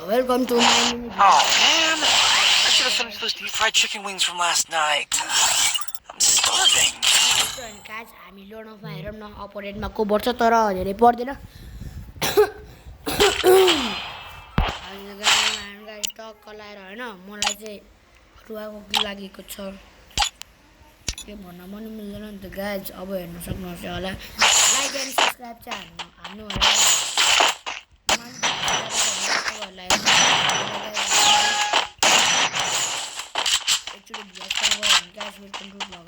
Welcome to my mini Oh man, I should have finished those deep fried chicken wings from last night. I'm starving. guys. हामी लड्नमा हेरौँ न अपोनेन्टमा को पर्छ तर धेरै पर्दैन गाइस टक्क लाएर होइन मलाई चाहिँ रुवाको कि लागेको छ के भन्न पनि मिल्दैन नि त गाइस अब हेर्न सक्नुहुन्छ होला लाइक एन्ड सब्स्क्राइब चाहिँ हान्नु होला actually black color and guys will control vlog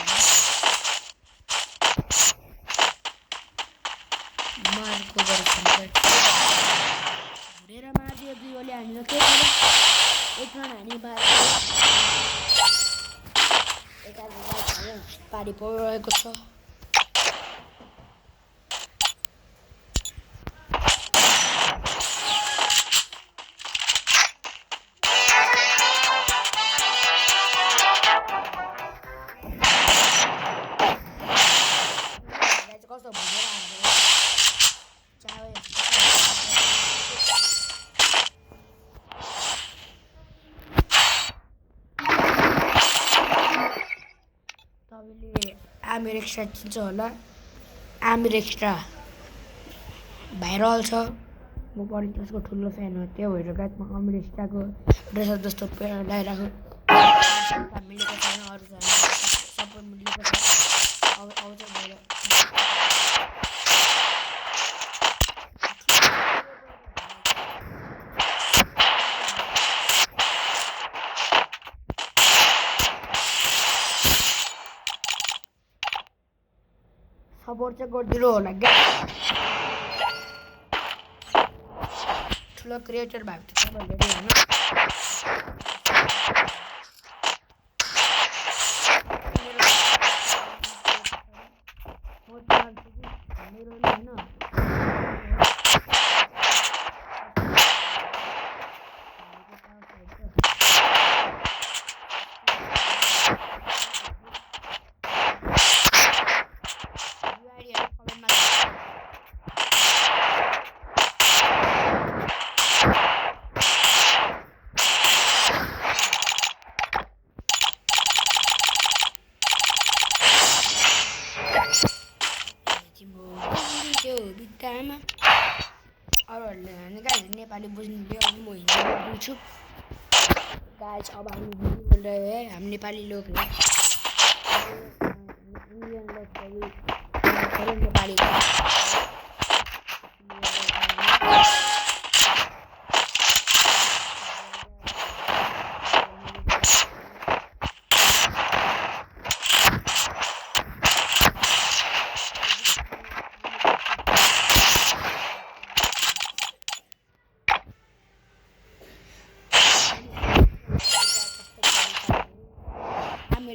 Marco गर्छन् भुरेर मार्दियो दुई ओली हामीलाई के गर्यो एकमा हानी बारे एकाले पारी परिरहेको छ तपाईँले आमिर एक्स्ट्रा चिन्छ होला आमिर एक्स्ट्रा भाइरल छ म पनि त्यसको ठुलो फ्यान हो त्यो भएर गाइस म आमिर एक्स्ट्राको ड्रेस जस्तो लगाइरहेको मिलेको छैन अरू सबै मिलेको छ अब आउँछ भएर सपोर्ट चाहिँ गरिदिनु होला ठुलो क्रिएटर भएको थियो तपाईँहरूले होइन बित्तामा अरूहरूले गाइस नेपाली बुझ्नुले अब म हिन्दी बुझ्छु गाइस अब हामी हिन्दी बोल्दै है हामी नेपाली लोग हो इन्डियन लोग सबै नेपाली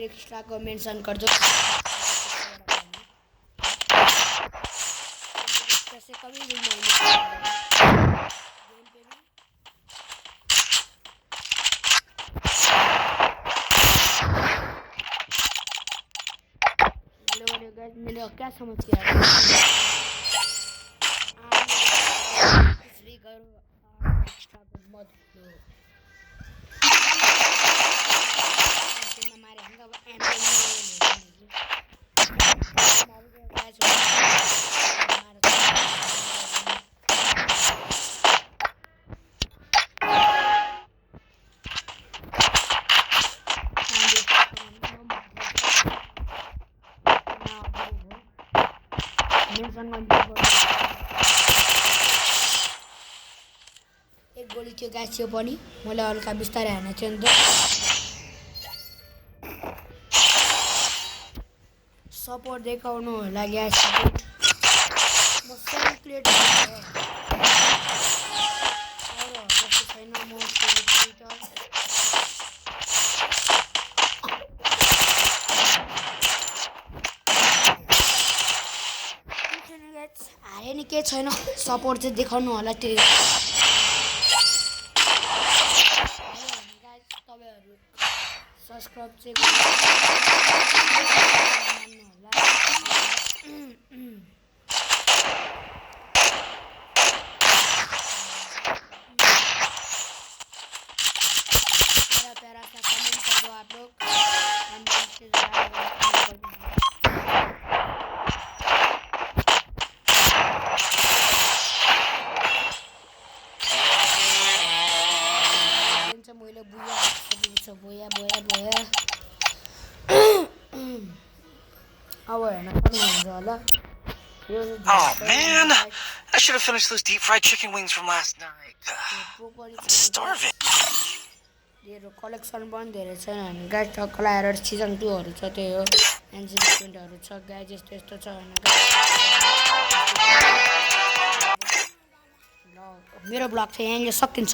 एक्स्ट्रा को मेंशन कर दो कैसे कभी भी नहीं मेरे क्या समझ के आ रहा है एक्स्ट्रा मत लो एक गोली थियो गाइस थियो पनि मलाई हल्का बिस्तारै हान्न थियो नि त सपोर्ट देखाउनु होला गाइस सपोर्ट म सेम प्लेट छैन म हारे नि के छैन सपोर्ट चाहिँ देखाउनु होला त्यो तपाईहरु सब्स्क्राइब चाहिँ गर्नु होला अब हेर्न सक्नुहुन्छ होला यो Oh man, I should have finished those deep fried chicken wings from last night. I'm starving. मेरो कलेक्सन पनि धेरै छैन भने गाइज टक्कल आएर सिजन 2 हरू छ त्यही हो एनजिपी प्रिन्टहरू छ गाइज यस्तो यस्तो छ भने ल मेरो ब्लग चाहिँ यहाँले सकिन्छ